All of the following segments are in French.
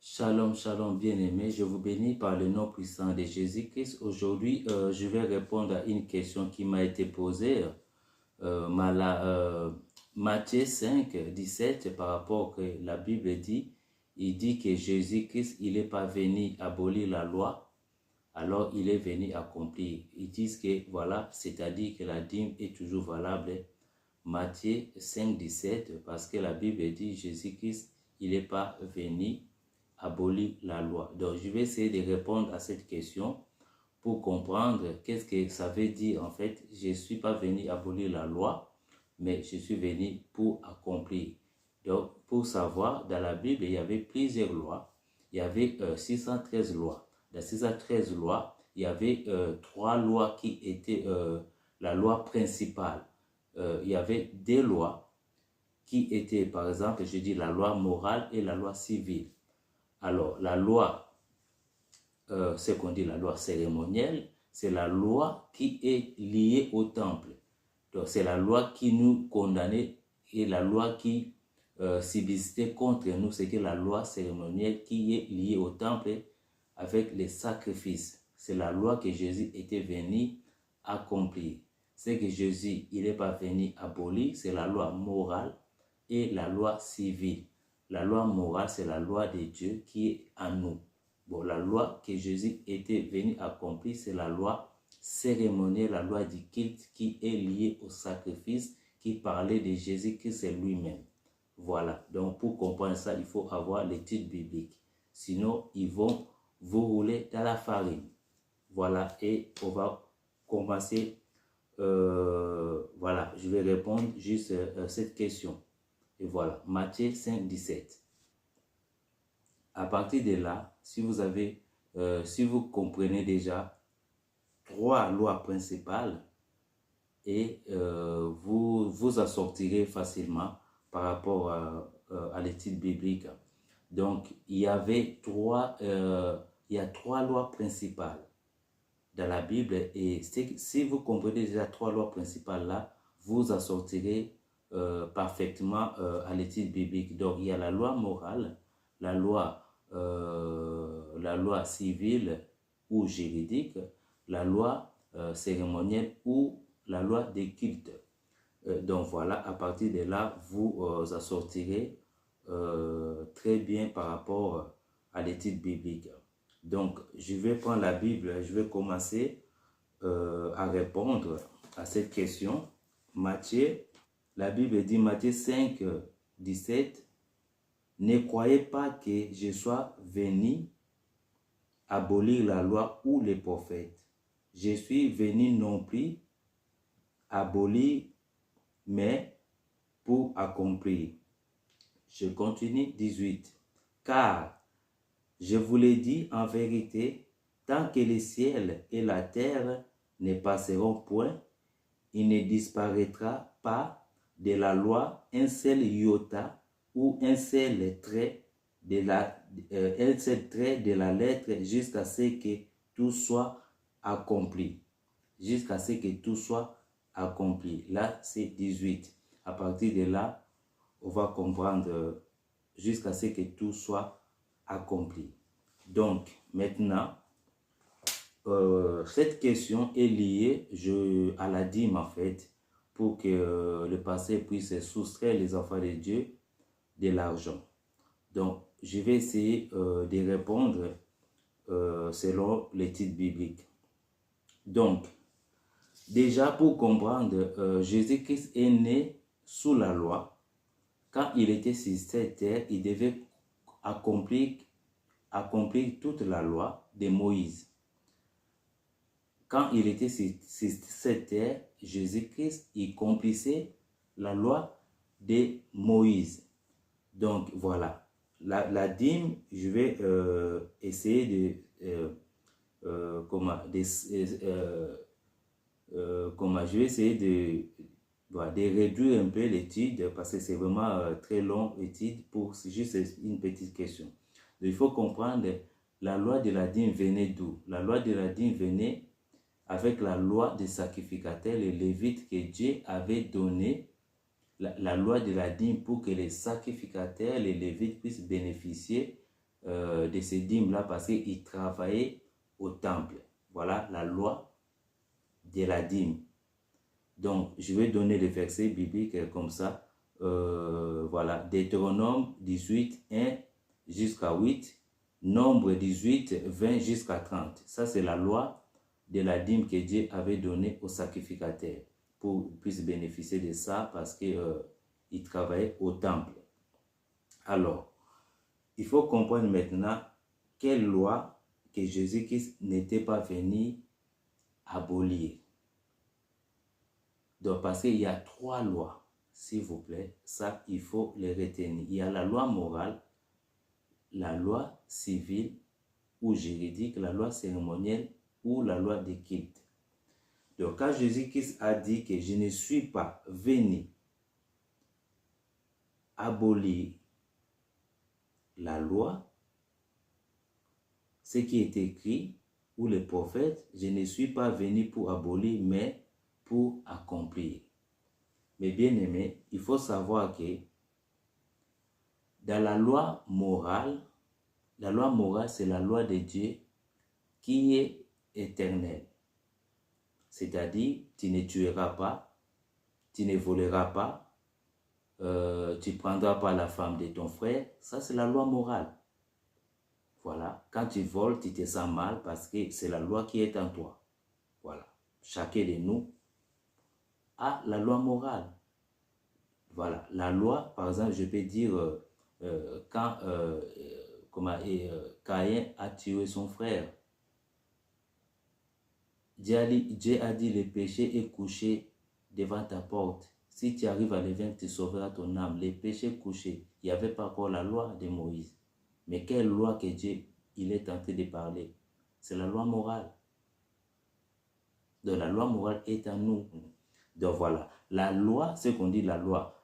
Shalom, shalom, bien-aimés. Je vous bénis par le nom puissant de Jésus-Christ. Aujourd'hui, je vais répondre à une question qui m'a été posée. Matthieu 5, 17, par rapport que la Bible dit, il dit que Jésus-Christ, il n'est pas venu abolir la loi, alors il est venu accomplir. Ils disent que voilà, c'est-à-dire que la dîme est toujours valable. Matthieu 5, 17, parce que la Bible dit Jésus-Christ, il n'est pas venu abolir la loi. Donc, je vais essayer de répondre à cette question pour comprendre qu'est-ce que ça veut dire. En fait, je ne suis pas venu abolir la loi, mais je suis venu pour accomplir. Donc, pour savoir, dans la Bible, il y avait plusieurs lois. Il y avait 613 lois. Dans 613 lois, il y avait 3 lois qui étaient la loi principale. Il y avait des lois qui étaient, par exemple, je dis la loi morale et la loi civile. Alors, la loi, ce qu'on dit la loi cérémonielle, c'est la loi qui est liée au temple. Donc, c'est la loi qui nous condamnait et la loi qui subsistait contre nous, c'est que la loi cérémonielle qui est liée au temple avec les sacrifices. C'est la loi que Jésus était venu accomplir. C'est que Jésus, il n'est pas venu abolir, c'est la loi morale et la loi civile. La loi morale, c'est la loi de Dieu qui est en nous. Bon, la loi que Jésus était venu accomplir, c'est la loi cérémonielle, la loi du culte qui est liée au sacrifice, qui parlait de Jésus que c'est lui-même. Voilà. Donc, pour comprendre ça, il faut avoir l'étude biblique. Sinon, ils vont vous rouler dans la farine. Voilà. Et on va commencer. Voilà. Je vais répondre juste à cette question. Et voilà, Matthieu 5, 17. À partir de là, si vous comprenez déjà 3 lois principales, et vous en sortirez facilement par rapport à l'étude biblique. Donc, il y a 3 lois principales dans la Bible, et si vous comprenez déjà 3 lois principales là, vous en sortirez parfaitement à l'étude biblique. Donc, il y a la loi morale, la loi civile ou juridique, la loi cérémonielle ou la loi des cultes. Donc, voilà, à partir de là, vous en sortirez très bien par rapport à l'étude biblique. Donc, je vais prendre la Bible, je vais commencer à répondre à cette question. Matthieu, la Bible dit, Matthieu 5, 17, « Ne croyez pas que je sois venu abolir la loi ou les prophètes. Je suis venu non plus abolir, mais pour accomplir. » Je continue, 18. « Car, je vous l'ai dit en vérité, tant que le ciel et la terre ne passeront point, il ne disparaîtra pas de la loi un seul iota ou un seul trait de la lettre jusqu'à ce que tout soit accompli. » Jusqu'à ce que tout soit accompli. Là, c'est 18. À partir de là, on va comprendre jusqu'à ce que tout soit accompli. Donc, maintenant, cette question est liée à la dîme, en fait, pour que le pasteur puisse soustraire les enfants de Dieu de l'argent. Donc, je vais essayer de répondre selon l'étude biblique. Donc, déjà, pour comprendre, Jésus-Christ est né sous la loi. Quand il était sur cette terre, il devait accomplir toute la loi de Moïse. Quand il était sur cette terre, Jésus-Christ, il accomplissait la loi de Moïse. Donc, voilà. La dîme, je vais essayer je vais essayer de réduire un peu l'étude parce que c'est vraiment très long l'étude pour juste une petite question. Donc, il faut comprendre, la loi de la dîme venait d'où? La loi de la dîme venait avec la loi des sacrificateurs, les Lévites, que Dieu avait donné la loi de la dîme pour que les sacrificateurs, les Lévites puissent bénéficier de ces dîmes-là parce qu'ils travaillaient au temple. Voilà la loi de la dîme. Donc, je vais donner les versets bibliques comme ça. Voilà, Deutéronome 18, 1 jusqu'à 8, Nombre 18, 20 jusqu'à 30. Ça, c'est la loi de la dîme que Dieu avait donnée aux sacrificateurs pour qu'ils puissent bénéficier de ça parce qu'ils travaillaient au temple. Alors, il faut comprendre maintenant quelle loi que Jésus-Christ n'était pas venu abolir. Donc, parce qu'il y a 3 lois, s'il vous plaît, ça, il faut les retenir. Il y a la loi morale, la loi civile ou juridique, la loi cérémonielle ou la loi des cultes. Donc, quand Jésus-Christ a dit que je ne suis pas venu abolir la loi, ce qui est écrit, ou les prophètes, je ne suis pas venu pour abolir, mais pour accomplir. Mais bien aimé, il faut savoir que dans la loi morale, c'est la loi de Dieu qui est éternelle. C'est-à-dire, tu ne tueras pas, tu ne voleras pas, tu ne prendras pas la femme de ton frère. Ça, c'est la loi morale. Voilà, quand tu voles, tu te sens mal parce que c'est la loi qui est en toi. Voilà, chacun de nous a la loi morale. Voilà, la loi, par exemple, je peux dire, quand Caïn a tué son frère, Dieu a dit, le péché est couché devant ta porte. Si tu arrives à le vaincre, tu sauveras ton âme. Le péché est couché. Il n'y avait pas encore la loi de Moïse. Mais quelle loi que Dieu il est en train de parler? C'est la loi morale. Donc la loi morale est en nous. Donc voilà, la loi, ce qu'on dit la loi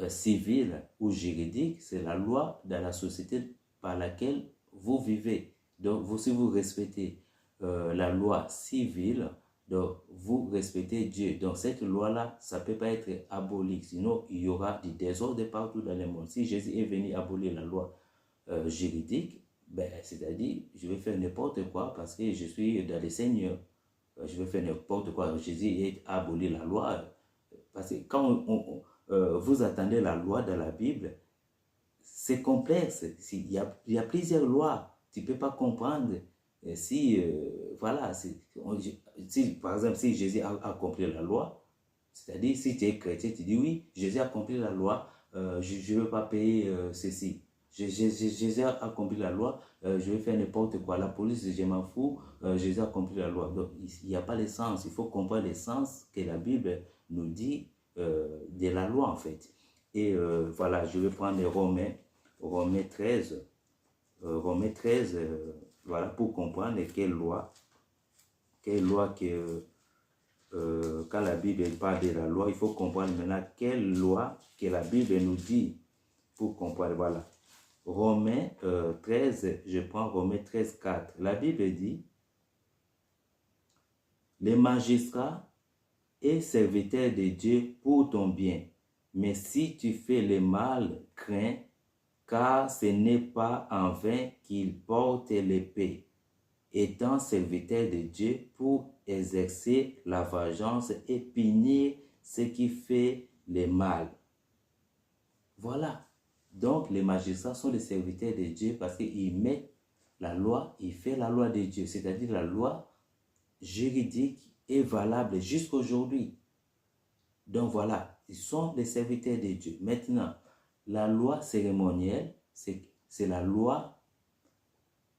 civile ou juridique, c'est la loi dans la société par laquelle vous vivez. Donc si vous respectez la loi civile, donc vous respectez Dieu. Donc cette loi-là, ça ne peut pas être aboli, sinon il y aura du désordre partout dans le monde. Si Jésus est venu abolir la loi juridique, ben, c'est-à-dire je vais faire n'importe quoi parce que je suis dans le Seigneur. Je vais faire n'importe quoi. Jésus a aboli la loi. Parce que quand vous attendez la loi dans la Bible, c'est complexe. Il y a plusieurs lois. Tu ne peux pas comprendre. Voilà, par exemple, si Jésus a accompli la loi, c'est-à-dire si tu es chrétien, tu dis oui, Jésus a accompli la loi, je ne veux pas payer ceci. Jésus a accompli la loi, je vais faire n'importe quoi. La police, je m'en fous, Jésus a accompli la loi. Donc, il n'y a pas le sens. Il faut comprendre le sens que la Bible nous dit de la loi, en fait. Et voilà, je vais prendre Romains 13. Romains 13, voilà, pour comprendre quelle loi que, quand la Bible parle de la loi, il faut comprendre maintenant quelle loi que la Bible nous dit pour comprendre. Voilà. Romains 13, je prends Romains 13, 4. La Bible dit, les magistrats et serviteurs de Dieu pour ton bien, mais si tu fais le mal, crains, car ce n'est pas en vain qu'ils portent l'épée, étant serviteurs de Dieu pour exercer la vengeance et punir ce qui fait le mal. Voilà. Donc, les magistrats sont les serviteurs de Dieu parce qu'ils mettent la loi, ils font la loi de Dieu, c'est-à-dire la loi juridique est valable jusqu'aujourd'hui. Donc voilà, ils sont les serviteurs de Dieu. Maintenant, la loi cérémonielle, c'est la loi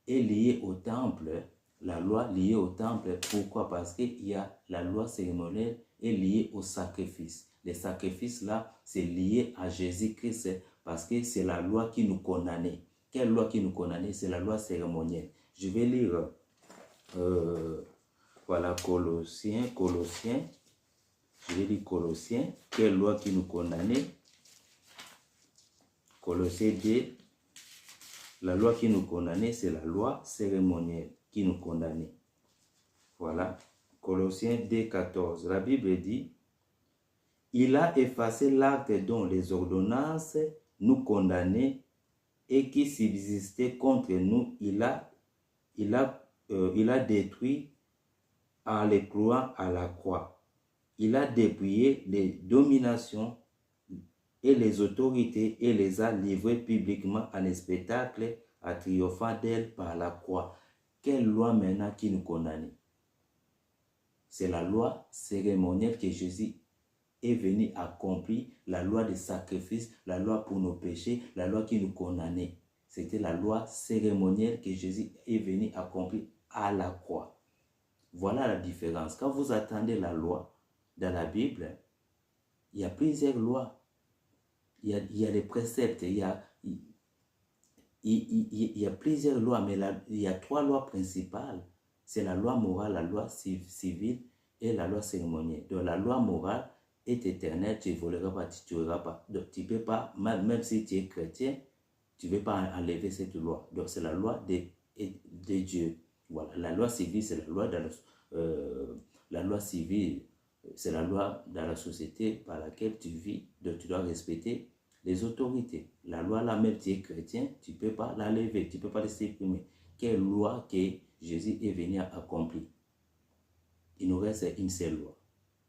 est liée au temple. La loi liée au temple, pourquoi? Parce qu'il y a la loi cérémonielle est liée au sacrifice. Les sacrifices là, c'est lié à Jésus-Christ parce que c'est la loi qui nous condamnait. Quelle loi qui nous condamnait? C'est la loi cérémonielle. Je vais lire, voilà, Colossiens. Je vais lire Colossiens. Quelle loi qui nous condamnait? Colossiens 2. La loi qui nous condamnait, c'est la loi cérémonielle qui nous condamnait. Voilà. Colossiens 2, 14. La Bible dit, il a effacé l'acte dont les ordonnances nous condamnaient et qui subsistait contre nous, il a détruit en les clouant à la croix. Il a dépouillé les dominations et les autorités et les a livrées publiquement en un spectacle à triomphant d'elles par la croix. Quelle loi maintenant qui nous condamne? C'est la loi cérémonielle que Jésus est venu accomplir, la loi de sacrifice, la loi pour nos péchés, la loi qui nous condamnait. C'était la loi cérémonielle que Jésus est venu accomplir à la croix. Voilà la différence. Quand vous attendez la loi dans la Bible, il y a plusieurs lois. Il y a les préceptes, il y a plusieurs lois, mais il y a 3 lois principales. C'est la loi morale, la loi civile et la loi cérémonielle. Donc la loi morale est éternelle, tu ne voleras pas, tu ne tueras pas. Donc tu ne peux pas, même si tu es chrétien, tu ne peux pas enlever cette loi. Donc c'est la loi de Dieu. Voilà, la loi civile, c'est la loi la loi civile, c'est la loi dans la société par laquelle tu vis, donc tu dois respecter les autorités. La loi là, même tu es chrétien, tu ne peux pas l'enlever, tu ne peux pas la supprimer. Quelle loi que Jésus est venu accomplir? Il nous reste une seule loi.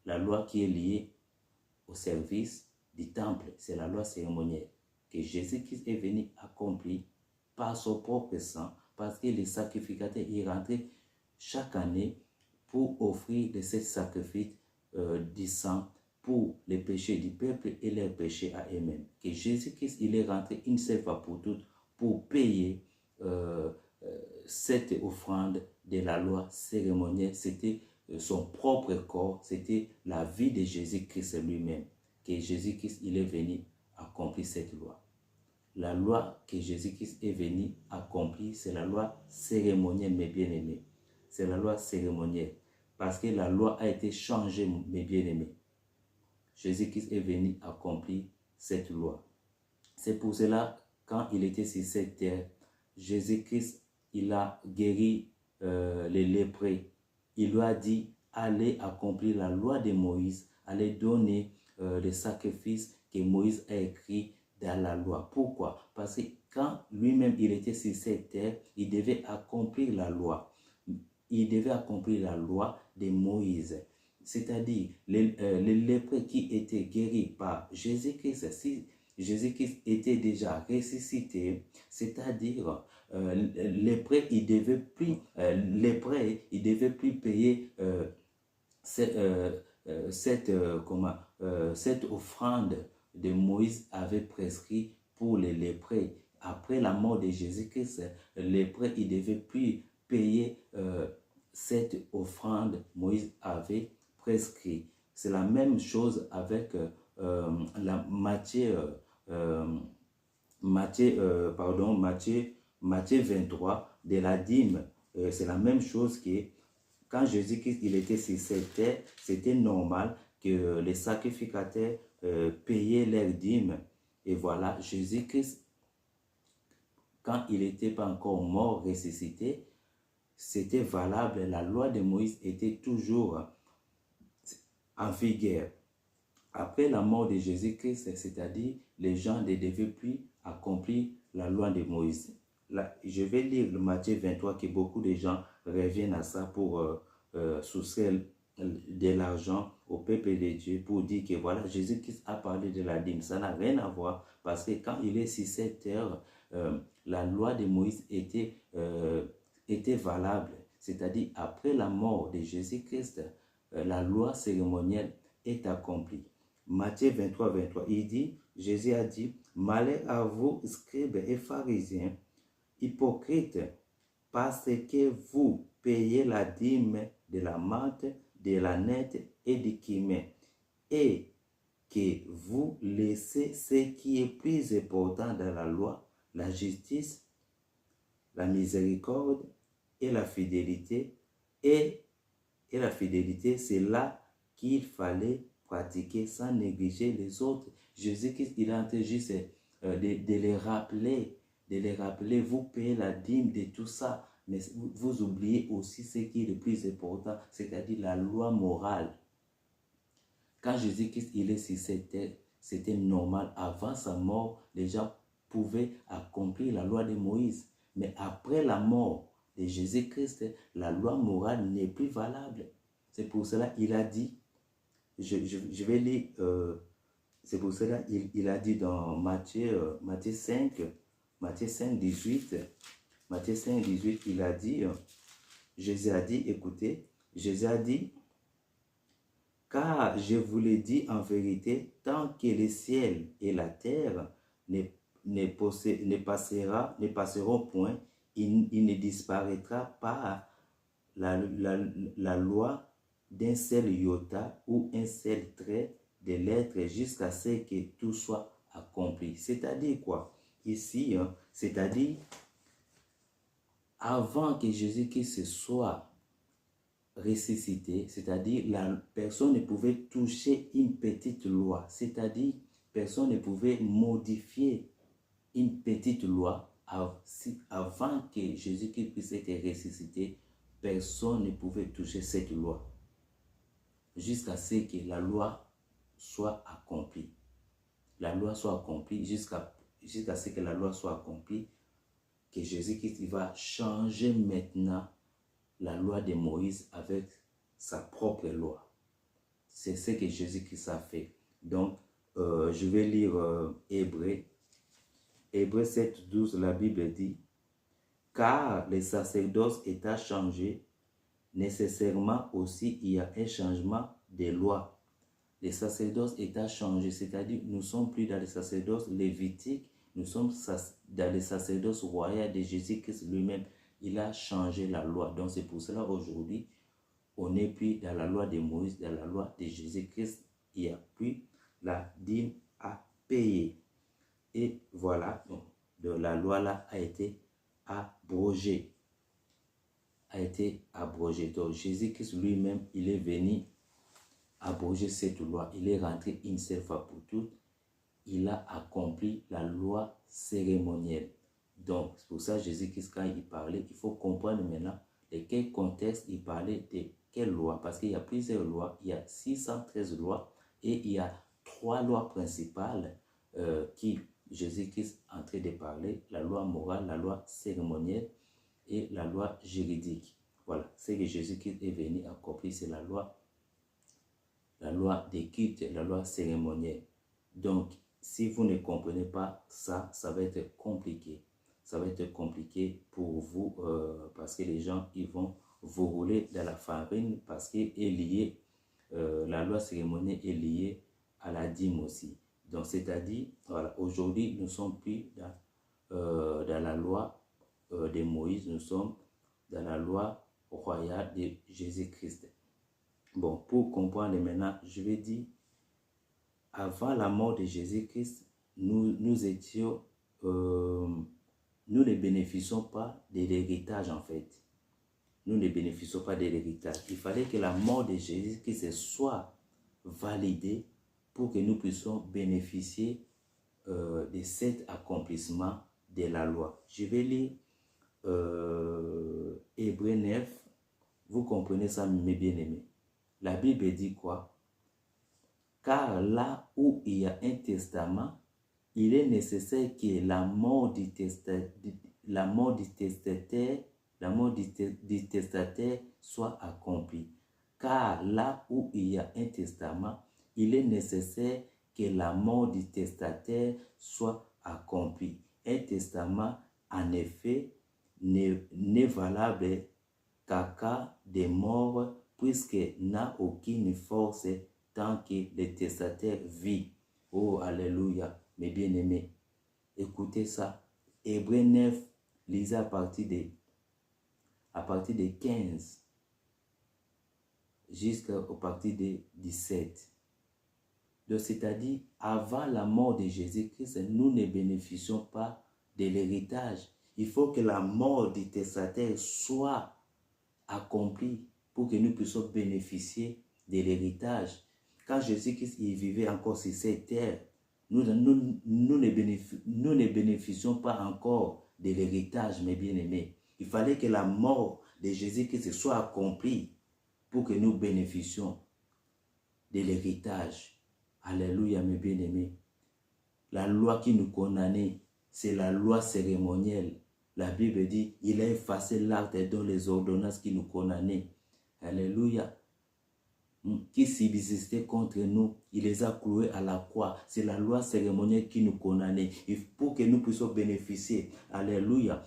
La loi qui est liée au service du temple, c'est la loi cérémonielle que Jésus-Christ est venu accomplir par son propre sang, parce que les sacrificateurs y rentraient chaque année pour offrir de ces sacrifices du sang pour les péchés du peuple et leurs péchés à eux-mêmes. Que Jésus-Christ, il est rentré une seule fois pour toutes pour payer cette offrande de la loi cérémonielle. C'était son propre corps, c'était la vie de Jésus-Christ lui-même. Que Jésus-Christ, il est venu accomplir cette loi. La loi que Jésus-Christ est venu accomplir, c'est la loi cérémonielle, mes bien-aimés. C'est la loi cérémonielle. Parce que la loi a été changée, mes bien-aimés. Jésus-Christ est venu accomplir cette loi. C'est pour cela, quand il était sur cette terre, Jésus-Christ, il a guéri les lépreux. Il lui a dit, allez accomplir la loi de Moïse, allez donner les sacrifices que Moïse a écrits dans la loi. Pourquoi? Parce que quand lui-même il était sur cette terre, il devait accomplir la loi. Il devait accomplir la loi de Moïse. C'est-à-dire, les lépreux qui étaient guéris par Jésus-Christ, si Jésus-Christ était déjà ressuscité, c'est-à-dire, lépreux, il ne devait plus payer cette offrande de Moïse avait prescrit pour les lépreux. Après la mort de Jésus-Christ, les lépreux, il ne devait plus payer cette offrande Moïse avait prescrit. C'est la même chose avec la Matthieu 23 de la dîme. C'est la même chose que quand Jésus-Christ il était sur cette terre, c'était normal que les sacrificateurs payaient leurs dîmes. Et voilà, Jésus-Christ, quand il n'était pas encore mort, ressuscité, c'était valable. La loi de Moïse était toujours en vigueur. Après la mort de Jésus-Christ, c'est-à-dire les gens ne devaient plus accomplir la loi de Moïse. Là, je vais lire le Matthieu 23 que beaucoup de gens reviennent à ça pour soustraire de l'argent au peuple de Dieu pour dire que voilà, Jésus-Christ a parlé de la dîme. Ça n'a rien à voir parce que quand il est sur cette terre, la loi de Moïse était valable. C'est-à-dire après la mort de Jésus-Christ, la loi cérémonielle est accomplie. Matthieu 23, 23, il dit, Jésus a dit, malheur à vous, scribes et pharisiens, hypocrites, parce que vous payez la dîme de la menthe, de la nette et du cumin, et que vous laissez ce qui est plus important dans la loi, la justice, la miséricorde et la fidélité. Et la fidélité, c'est là qu'il fallait pratiquer sans négliger les autres. Jésus-Christ, il a juste de les rappeler, vous payez la dîme de tout ça, mais vous oubliez aussi ce qui est le plus important, c'est-à-dire la loi morale. Quand Jésus-Christ, il est sur cette terre, c'était normal. Avant sa mort, les gens pouvait accomplir la loi de Moïse. Mais après la mort de Jésus-Christ, la loi morale n'est plus valable. C'est pour cela qu'il a dit, je vais lire, c'est pour cela qu'il a dit dans Matthieu 5, 18, Matthieu 5, 18, il a dit, Jésus a dit, écoutez, Jésus a dit, car je vous l'ai dit en vérité, tant que le ciel et la terre ne passeront point, il ne disparaîtra pas la loi d'un seul iota ou un seul trait de lettre jusqu'à ce que tout soit accompli. C'est-à-dire quoi? Ici, c'est-à-dire avant que Jésus-Christ soit ressuscité, c'est-à-dire la personne ne pouvait toucher une petite loi, c'est-à-dire personne ne pouvait modifier une petite loi avant que Jésus-Christ puisse être ressuscité. Personne ne pouvait toucher cette loi jusqu'à ce que la loi soit accomplie. La loi soit accomplie jusqu'à ce que la loi soit accomplie, que Jésus-Christ va changer maintenant la loi de Moïse avec sa propre loi. C'est ce que Jésus-Christ a fait. Donc, je vais lire Hébreux 7, 12, la Bible dit, « Car le sacerdoce étant changé, nécessairement aussi il y a un changement des lois. » Le sacerdoce étant changé, c'est-à-dire nous ne sommes plus dans le sacerdoce lévitique, nous sommes dans le sacerdoce royal de Jésus-Christ lui-même. Il a changé la loi. Donc c'est pour cela aujourd'hui, on n'est plus dans la loi de Moïse, dans la loi de Jésus-Christ. Il n'y a plus la dîme à payer. Et voilà, donc, la loi là a été abrogée. Donc Jésus-Christ lui-même, il est venu abroger cette loi. Il est rentré une seule fois pour toutes. Il a accompli la loi cérémonielle. Donc, c'est pour ça que Jésus-Christ, quand il parlait, il faut comprendre maintenant de quel contexte il parlait, de quelle loi. Parce qu'il y a plusieurs lois. Il y a 613 lois et il y a 3 lois principales qui Jésus-Christ est en train de parler. La loi morale, la loi cérémonielle et la loi juridique. Voilà, c'est que Jésus-Christ est venu accomplir, c'est la loi des cultes, la loi cérémonielle. Donc, si vous ne comprenez pas ça, ça va être compliqué. Ça va être compliqué pour vous parce que les gens, ils vont vous rouler dans la farine parce que la loi cérémonielle est liée à la dîme aussi. Donc, c'est-à-dire, voilà, aujourd'hui, nous ne sommes plus dans la loi de Moïse, nous sommes dans la loi royale de Jésus-Christ. Bon, pour comprendre maintenant, je vais dire, avant la mort de Jésus-Christ, nous ne bénéficions pas de l'héritage en fait. Nous ne bénéficions pas de l'héritage. Il fallait que la mort de Jésus-Christ soit validée pour que nous puissions bénéficier de cet accomplissement de la loi. Je vais lire Hébreux 9. Vous comprenez ça, mes bien-aimés. La Bible dit quoi? Car là où il y a un testament, il est nécessaire que la mort du testataire soit accomplie. Car là où il y a un testament, il est nécessaire que la mort du testataire soit accomplie. Un testament, en effet, n'est valable qu'en cas de mort, puisque n'a aucune force tant que le testataire vit. Oh, alléluia, mes bien-aimés. Écoutez ça. Hébreux 9, lisez à partir de 15 jusqu'à partir de 17. Donc, c'est-à-dire, avant la mort de Jésus-Christ, nous ne bénéficions pas de l'héritage. Il faut que la mort du testataire soit accomplie pour que nous puissions bénéficier de l'héritage. Quand Jésus-Christ vivait encore sur cette terre, nous ne bénéficions pas encore de l'héritage, mes bien-aimés. Il fallait que la mort de Jésus-Christ soit accomplie pour que nous bénéficions de l'héritage. Alléluia, mes bien-aimés. La loi qui nous condamnait c'est la loi cérémonielle. La Bible dit, il a effacé l'acte dans les ordonnances qui nous condamnaient. Alléluia. Qui subsistaient contre nous, il les a cloués à la croix. C'est la loi cérémonielle qui nous condamnait. Pour que nous puissions bénéficier, alléluia,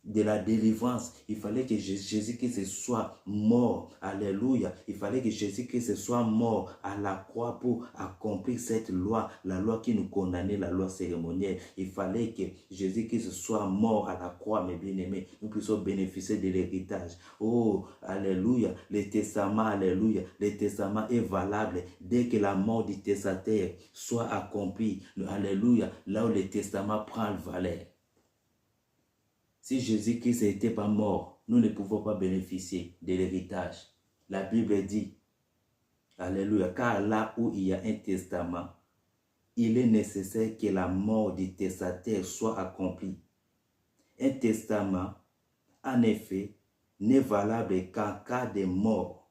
de la délivrance, il fallait que Jésus-Christ soit mort. Alléluia. Il fallait que Jésus-Christ soit mort à la croix pour accomplir cette loi, la loi qui nous condamnait, la loi cérémonielle. Il fallait que Jésus-Christ soit mort à la croix, mes bien-aimés. Nous puissions bénéficier de l'héritage. Oh, alléluia. Le testament, alléluia. Le testament est valable dès que la mort du testataire soit accomplie. Alléluia. Là où le testament prend le valeur. Si Jésus-Christ n'était pas mort, nous ne pouvons pas bénéficier de l'héritage. La Bible dit, alléluia, car là où il y a un testament, il est nécessaire que la mort du testataire soit accomplie. Un testament, en effet, n'est valable qu'en cas de mort,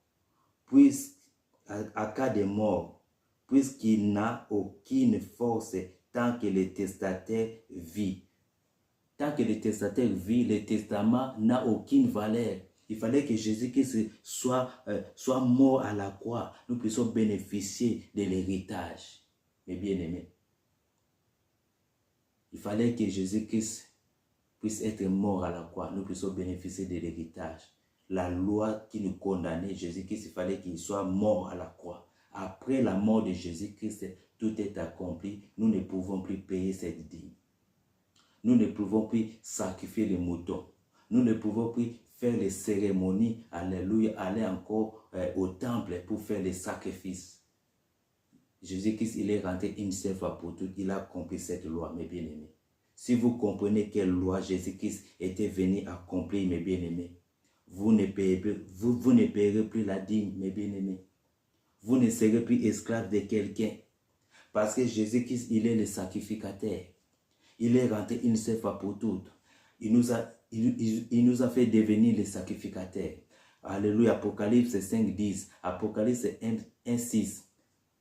puisqu'il n'a aucune force tant que le testataire vit. Tant que le testataire vit, le testament n'a aucune valeur. Il fallait que Jésus-Christ soit mort à la croix. Nous puissions bénéficier de l'héritage. Mes bien-aimés, il fallait que Jésus-Christ puisse être mort à la croix. Nous puissions bénéficier de l'héritage. La loi qui nous condamnait, Jésus-Christ, il fallait qu'il soit mort à la croix. Après la mort de Jésus-Christ, tout est accompli. Nous ne pouvons plus payer cette dîme. Nous ne pouvons plus sacrifier les moutons. Nous ne pouvons plus faire les cérémonies, alléluia, aller encore au temple pour faire les sacrifices. Jésus-Christ, il est rentré une seule fois pour toutes. Il a accompli cette loi, mes bien-aimés. Si vous comprenez quelle loi Jésus-Christ était venu accomplir, mes bien-aimés, vous ne payerez plus la dîme, mes bien-aimés. Vous ne serez plus esclave de quelqu'un. Parce que Jésus-Christ, il est le sacrificateur. Il est rentré une seule fois pour toutes. Il nous a fait devenir les sacrificateurs. Alléluia. Apocalypse 5, 10. Apocalypse 1, 6.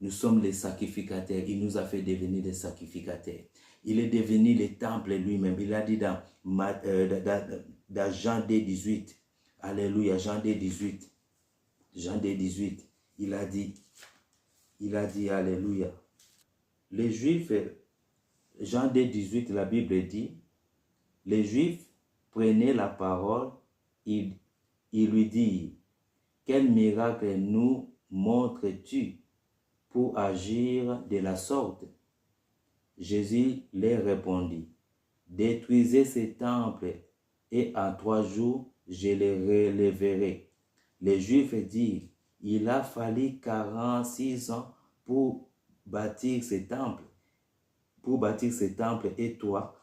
Nous sommes les sacrificateurs. Il nous a fait devenir les sacrificateurs. Il est devenu le temple lui-même. Il a dit dans Jean 2, 18. Alléluia. Jean 2, 18. Jean 2, 18. Il a dit, alléluia. Les Juifs, Jean 2, 18, la Bible dit, les Juifs prenaient la parole, ils lui dirent, quel miracle nous montres-tu pour agir de la sorte? Jésus leur répondit, détruisez ce temple et en 3 jours je le relèverai. Les Juifs dirent, il a fallu 46 ans pour bâtir ce temple. Et toi,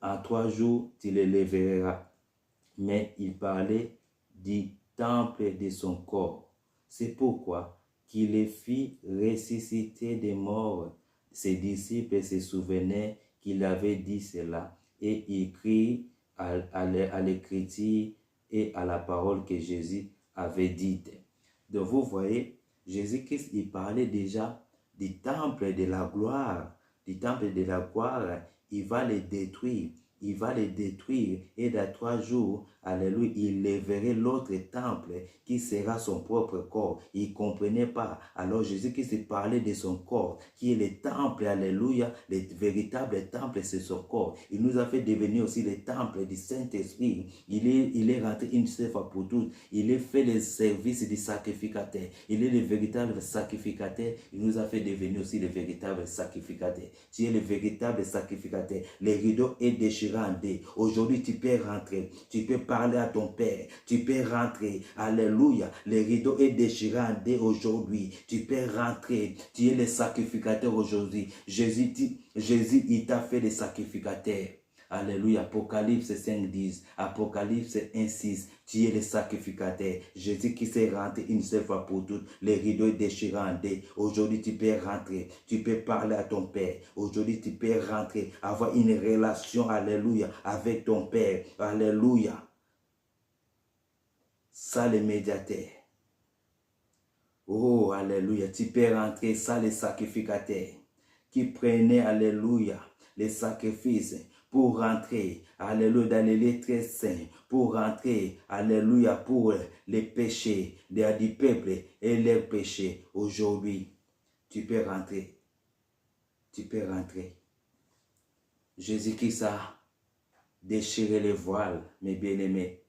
en 3 jours, tu le lèveras. Mais il parlait du temple de son corps. C'est pourquoi qu'il les fit ressusciter des morts. Ses disciples se souvenaient qu'il avait dit cela et ils crient à l'écriture et à la parole que Jésus avait dite. Donc vous voyez, Jésus-Christ, il parlait déjà du temple de la gloire. Du temple de la gloire, il va les détruire. Il va les détruire et dans 3 jours, alléluia, il lèverait l'autre temple qui sera son propre corps. Il ne comprenait pas. Alors Jésus-Christ parlait de son corps qui est le temple, alléluia, le véritable temple, c'est son corps. Il nous a fait devenir aussi le temple du Saint-Esprit. Il est rentré une seule fois pour toutes. Il a fait le service du sacrificateur. Il est le véritable sacrificateur. Il nous a fait devenir aussi le véritable sacrificateur. Tu es le véritable sacrificateur. Les rideaux est déchiré en deux. Aujourd'hui, tu peux rentrer. Tu peux parler à ton Père. Tu peux rentrer. Alléluia. Les rideaux est déchiré en deux aujourd'hui. Tu peux rentrer. Tu es le sacrificateur aujourd'hui. Jésus, il t'a fait le sacrificateur. Alléluia. Apocalypse 5, 10. Apocalypse 1, 6. Tu es le sacrificateur. Jésus qui s'est rentré une seule fois pour toutes. Les rideaux est déchiré en deux. Aujourd'hui, tu peux rentrer. Tu peux parler à ton Père. Aujourd'hui, tu peux rentrer. Avoir une relation, alléluia, avec ton Père. Alléluia. Ça, le médiateur. Oh, alléluia. Tu peux rentrer. Ça, le sacrificateur. Qui prenait, alléluia, les sacrifices pour rentrer, alléluia, dans les lieux très saints, pour rentrer, alléluia, pour les péchés du peuple et leurs péchés. Aujourd'hui, tu peux rentrer. Tu peux rentrer. Jésus-Christ a déchiré les voiles, mes bien-aimés.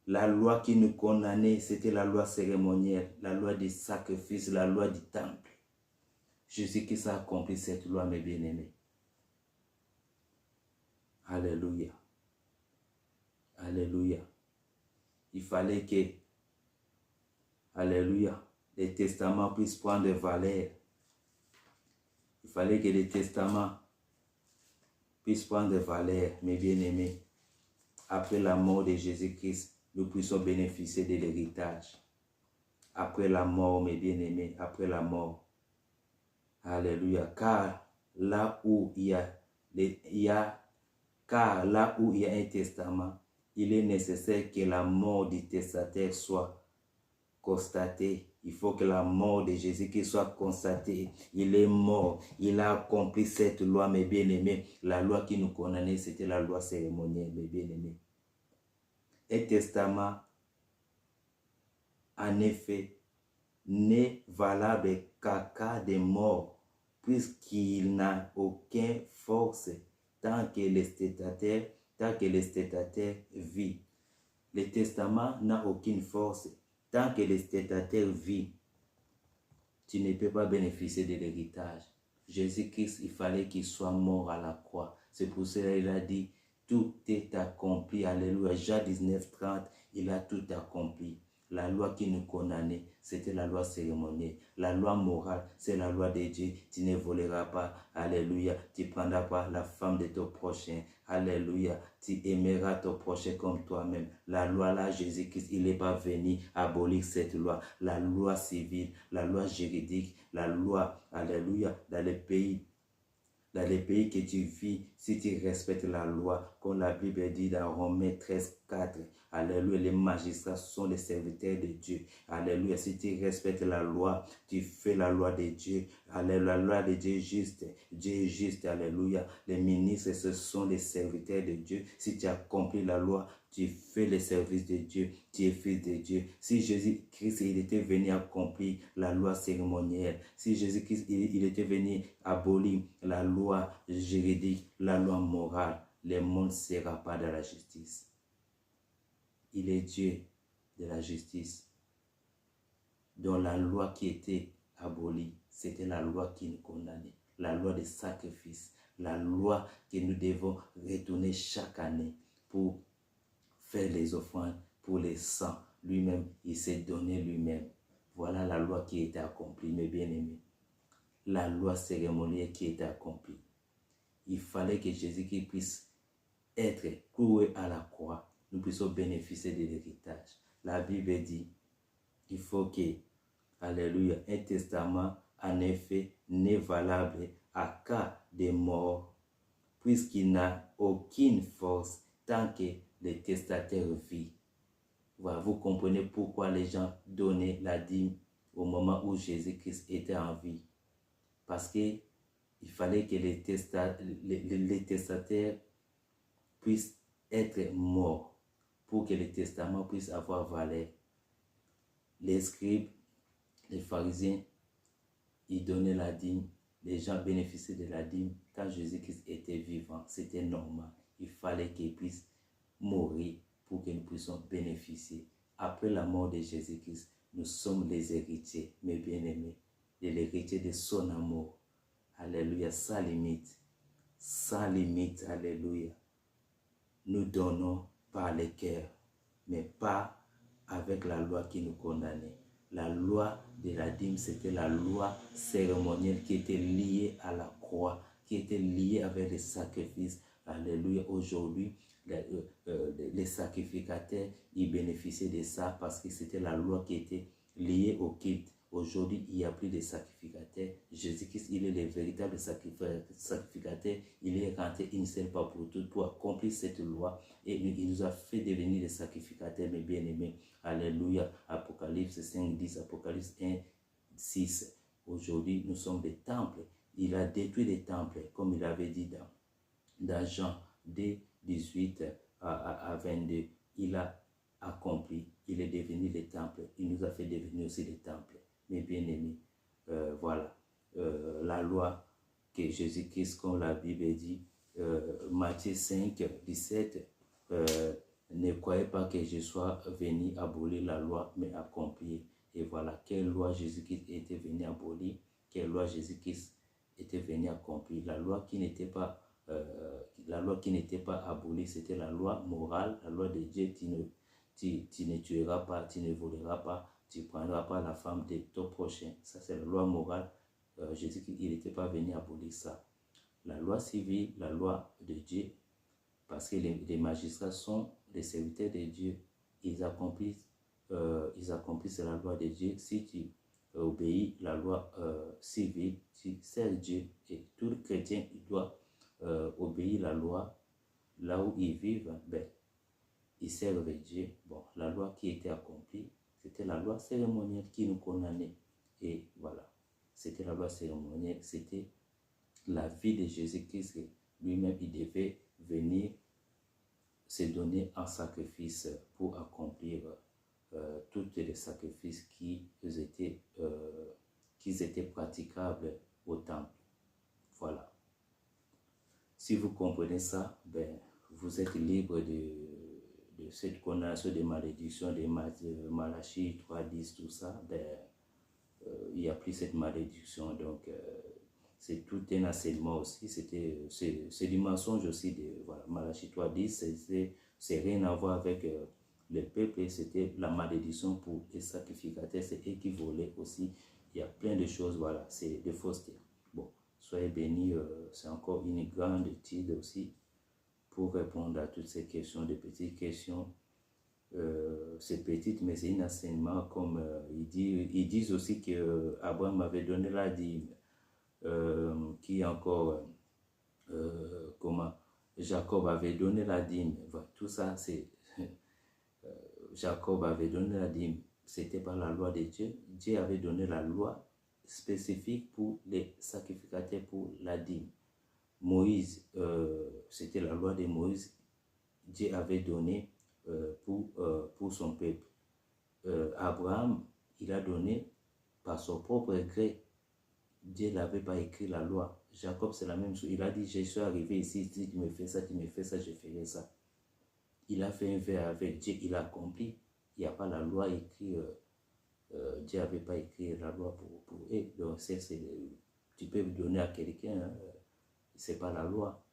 La loi qui nous condamnait, c'était la loi cérémonielle, la loi des sacrifices, la loi du temple. Jésus-Christ a accompli cette loi, mes bien-aimés. Alléluia. Alléluia. Il fallait que, alléluia, les testaments puissent prendre de valeur. Il fallait que les testaments puissent prendre de valeur, mes bien-aimés. Après la mort de Jésus-Christ, nous puissions bénéficier de l'héritage. Après la mort, mes bien-aimés, après la mort. Alléluia. Car là où il y a un testament, il est nécessaire que la mort du testataire soit constatée. Il faut que la mort de Jésus-Christ soit constatée. Il est mort. Il a accompli cette loi, mes bien-aimés. La loi qui nous condamnait, c'était la loi cérémonielle, mes bien-aimés. Un testament, en effet, n'est valable qu'à cas de mort, puisqu'il n'a aucune force tant que le testataire vit. Le testament n'a aucune force tant que le testataire vit. Tu ne peux pas bénéficier de l'héritage. Jésus-Christ, il fallait qu'il soit mort à la croix. C'est pour cela qu'il a dit, tout est accompli. Alléluia. Jean 19:30, il a tout accompli. La loi qui nous condamnait, c'était la loi cérémonielle. La loi morale, c'est la loi de Dieu. Tu ne voleras pas. Alléluia. Tu ne prendras pas la femme de ton prochain. Alléluia. Tu aimeras ton prochain comme toi-même. La loi là, Jésus-Christ, il n'est pas venu abolir cette loi. La loi civile, la loi juridique, la loi, alléluia, dans les pays que tu vis, si tu respectes la loi, comme la Bible dit dans Romains 13:4, alléluia, les magistrats sont les serviteurs de Dieu. Alléluia, si tu respectes la loi, tu fais la loi de Dieu. Alléluia, la loi de Dieu est juste. Dieu est juste, alléluia. Les ministres, ce sont les serviteurs de Dieu. Si tu accomplis la loi, tu fais le service de Dieu, tu es fils de Dieu. Si Jésus-Christ, il était venu accomplir la loi cérémonielle, si Jésus-Christ, il était venu abolir la loi juridique, la loi morale, le monde ne sera pas dans la justice. Il est Dieu de la justice. Donc la loi qui était abolie, c'était la loi qui nous condamnait, la loi des sacrifices, la loi que nous devons retourner chaque année pour faire les offrandes pour les saints. Lui-même, il s'est donné lui-même. Voilà la loi qui était accomplie, mes bien-aimés. La loi cérémonielle qui était accomplie. Il fallait que Jésus-Christ puisse être cloué à la croix. Nous puissions bénéficier de l'héritage. La Bible dit, il faut que, alléluia, un testament, en effet, n'est valable à cas de mort, puisqu'il n'a aucune force tant que le testataire vit. Voilà, vous comprenez pourquoi les gens donnaient la dîme au moment où Jésus-Christ était en vie. Parce qu'il fallait que les testataires puissent être morts pour que le testament puisse avoir valeur. Les scribes, les pharisiens, ils donnaient la dîme. Les gens bénéficiaient de la dîme quand Jésus-Christ était vivant. C'était normal. Il fallait qu'il puisse mourir pour que nous puissions bénéficier. Après la mort de Jésus-Christ, nous sommes les héritiers, mes bien-aimés, l'héritier de son amour. Alléluia, sans limite. Sans limite, alléluia. Nous donnons par le cœur, mais pas avec la loi qui nous condamnait. La loi de la dîme, c'était la loi cérémonielle qui était liée à la croix, qui était liée avec les sacrifices. Alléluia. Aujourd'hui, les sacrificateurs, ils bénéficiaient de ça parce que c'était la loi qui était liée au culte. Aujourd'hui, il n'y a plus de sacrificateurs. Jésus-Christ, il est le véritable sacrificateur. Il est rentré une seule fois pour toutes pour accomplir cette loi. Et il nous a fait devenir des sacrificateurs, mes bien-aimés. Alléluia. Apocalypse 5:10, Apocalypse 1:6. Aujourd'hui, nous sommes des temples. il a détruit les temples, comme il avait dit dans Jean D 18 à 22. Il a accompli, il est devenu les temples, il nous a fait devenir aussi les temples. Mes bien-aimés, voilà, la loi que Jésus-Christ, comme la Bible dit, Matthieu 5, 17, ne croyez pas que je sois venu abolir la loi, mais accomplir. Et voilà, quelle loi Jésus-Christ était venu abolir, quelle loi Jésus-Christ était venu accomplir. La loi qui n'était pas, abolie, c'était la loi morale, la loi de Dieu. Tu ne tueras pas, tu ne voleras pas, tu ne prendras pas la femme de ton prochain. Ça, c'est la loi morale. Jésus-Christ, il n'était pas venu abolir ça. La loi civile, la loi de Dieu, parce que les magistrats sont les serviteurs de Dieu. Ils accomplissent la loi de Dieu. Si tu obéis la loi civile, tu sers Dieu. Et tout chrétien, il doit obéir la loi là où ils vivent. Ben, ils servent Dieu. Bon, la loi qui était accomplie, c'était la loi cérémonielle qui nous condamnait. Et voilà, c'était la loi cérémonielle, c'était la vie de Jésus-Christ. Lui-même, il devait venir se donner en sacrifice pour accomplir tous les sacrifices qui étaient praticables au temple. Voilà. Si vous comprenez ça, ben, vous êtes libre de cette condamnation, de malédiction, de Malachie 3.10, tout ça. Ben, il n'y a plus cette malédiction. Donc, c'est tout un enseignement aussi. C'est du mensonge aussi. Voilà, Malachie 3.10, c'est rien à voir avec le peuple. C'était la malédiction pour les sacrificateurs. C'est eux qui volaient aussi. Il y a plein de choses. Voilà, c'est de fausseté. Bon, soyez bénis. C'est encore une grande étude aussi pour répondre à toutes ces questions, de petites questions. C'est petite, mais c'est un enseignement comme ils disent aussi que Abraham avait donné la dîme, qui encore, comment Jacob avait donné la dîme. Voilà, tout ça, c'est Jacob avait donné la dîme. C'était pas la loi de Dieu. Dieu avait donné la loi spécifique pour les sacrificateurs pour la dîme. Moïse, c'était la loi de Moïse. Dieu avait donné pour son peuple. Abraham, il a donné par son propre gré. Dieu n'avait pas écrit la loi. Jacob, c'est la même chose. Il a dit, je suis arrivé ici, si tu me fais ça, je ferai ça. Il a fait un verre avec Dieu, il a accompli. Il n'y a pas la loi écrite. Dieu n'avait pas écrit la loi pour eux. Donc, tu peux donner à quelqu'un, hein, ce n'est pas la loi.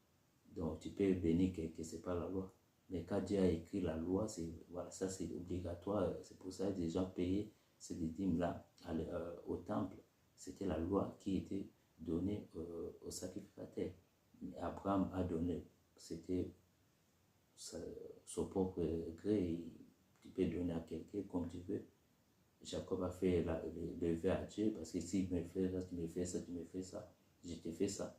Donc, tu peux bénir quelqu'un, ce n'est pas la loi. Mais quand Dieu a écrit la loi, voilà, ça c'est obligatoire. C'est pour ça que les gens payaient ces dîmes-là au temple. C'était la loi qui était donnée aux sacrificateurs. Abraham a donné, c'était son propre gré. Tu peux donner à quelqu'un comme tu veux. Jacob a fait le vœu à Dieu parce que si tu me fais ça, tu me fais ça, tu me fais ça, je te fais ça.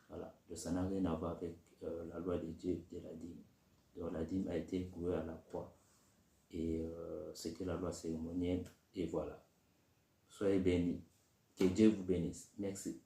Voilà. Donc ça n'a rien à voir avec la loi de Dieu de la dîme. Donc la dîme a été clouée à la croix. Et c'était la loi cérémonielle. Et voilà. Soyez bénis. Que Dieu vous bénisse. Merci.